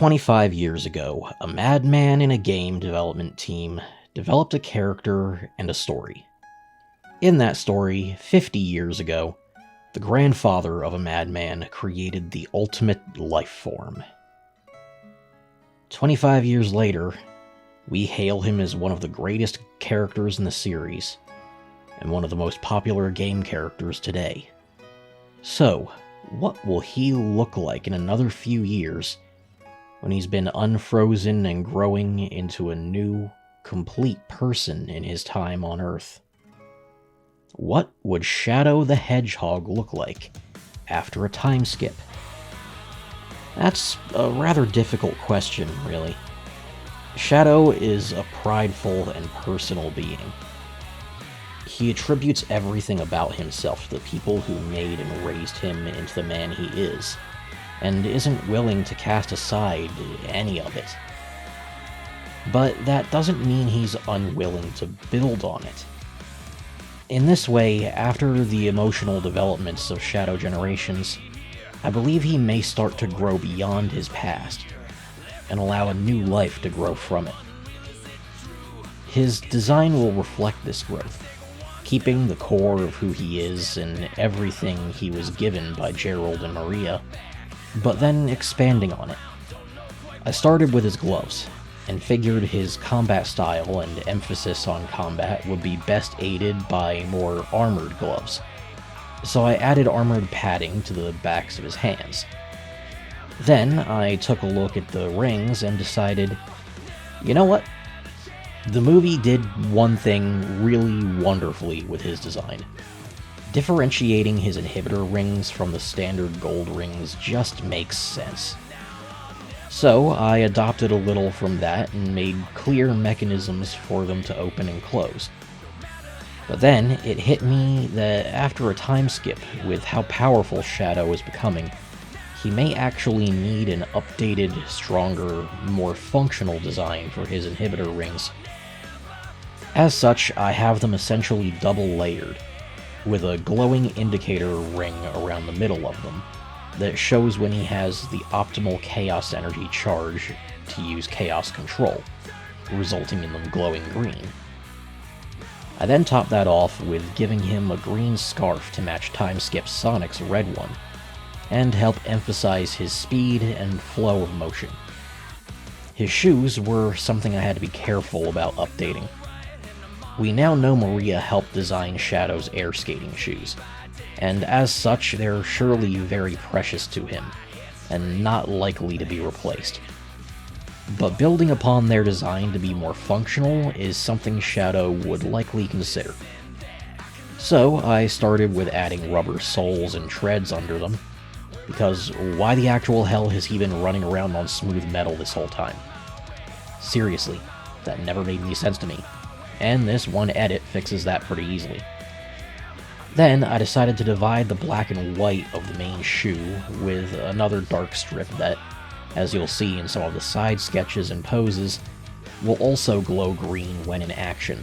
25 years ago, a madman in a game development team developed a character and a story. In that story, 50 years ago, the grandfather of a madman created the ultimate Lifeform. 25 years later, we hail him as one of the greatest characters in the series, and one of the most popular game characters today. So, what will he look like in another few years when he's been unfrozen and growing into a new, complete person in his time on Earth? What would Shadow the Hedgehog look like after a time skip? That's a rather difficult question, really. Shadow is a prideful and personal being. He attributes everything about himself to the people who made and raised him into the man he is, and isn't willing to cast aside any of it. But that doesn't mean he's unwilling to build on it. In this way, after the emotional developments of Shadow Generations, I believe he may start to grow beyond his past, and allow a new life to grow from it. His design will reflect this growth, keeping the core of who he is and everything he was given by Gerald and Maria, but then expanding on it. I started with his gloves, and figured his combat style and emphasis on combat would be best aided by more armored gloves, so I added armored padding to the backs of his hands. Then I took a look at the rings and decided, you know what? The movie did one thing really wonderfully with his design. Differentiating his inhibitor rings from the standard gold rings just makes sense. So I adopted a little from that and made clear mechanisms for them to open and close. But then it hit me that after a time skip, with how powerful Shadow is becoming, he may actually need an updated, stronger, more functional design for his inhibitor rings. As such, I have them essentially double layered, with a glowing indicator ring around the middle of them that shows when he has the optimal chaos energy charge to use chaos control, resulting in them glowing green. I then top that off with giving him a green scarf to match Timeskip Sonic's red one, and help emphasize his speed and flow of motion. His shoes were something I had to be careful about updating. We now know Maria helped design Shadow's air skating shoes, and as such they're surely very precious to him, and not likely to be replaced. But building upon their design to be more functional is something Shadow would likely consider. So I started with adding rubber soles and treads under them, because why the actual hell has he been running around on smooth metal this whole time? Seriously, that never made any sense to me, and this one edit fixes that pretty easily. Then I decided to divide the black and white of the main shoe with another dark strip that, as you'll see in some of the side sketches and poses, will also glow green when in action,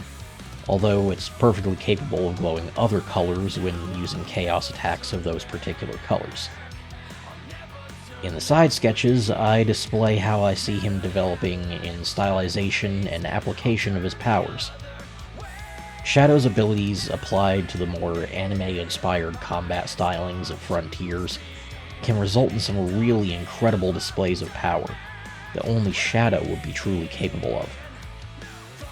although it's perfectly capable of glowing other colors when using chaos attacks of those particular colors. In the side sketches, I display how I see him developing in stylization and application of his powers. Shadow's abilities applied to the more anime-inspired combat stylings of Frontiers can result in some really incredible displays of power that only Shadow would be truly capable of.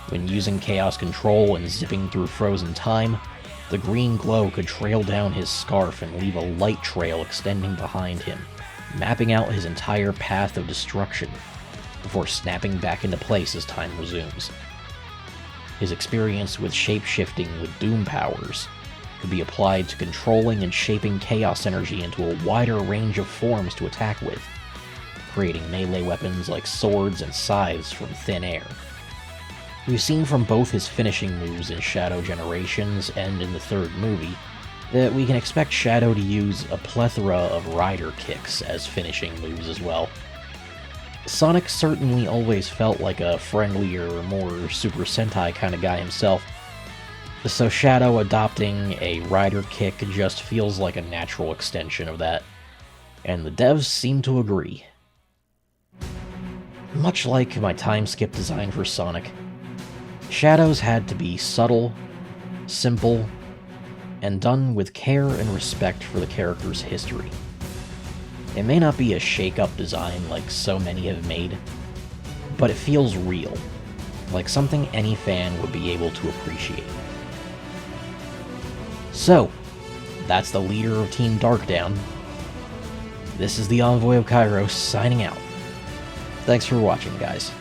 When using chaos control and zipping through frozen time, the green glow could trail down his scarf and leave a light trail extending behind him, mapping out his entire path of destruction, before snapping back into place as time resumes. His experience with shape-shifting with Doom powers could be applied to controlling and shaping chaos energy into a wider range of forms to attack with, creating melee weapons like swords and scythes from thin air. We've seen from both his finishing moves in Shadow Generations and in the third movie that we can expect Shadow to use a plethora of rider kicks as finishing moves as well. Sonic certainly always felt like a friendlier, more Super Sentai kind of guy himself, so Shadow adopting a rider kick just feels like a natural extension of that, and the devs seem to agree. Much like my Timeskip design for Sonic, shadows had to be subtle, simple, and done with care and respect for the character's history. It may not be a shake-up design like so many have made, but it feels real, like something any fan would be able to appreciate. So, that's the leader of Team Darkdown. This is the Envoy of Kairos signing out. Thanks for watching, guys.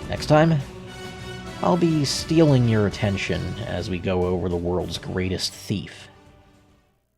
Next time, I'll be stealing your attention as we go over the world's greatest thief.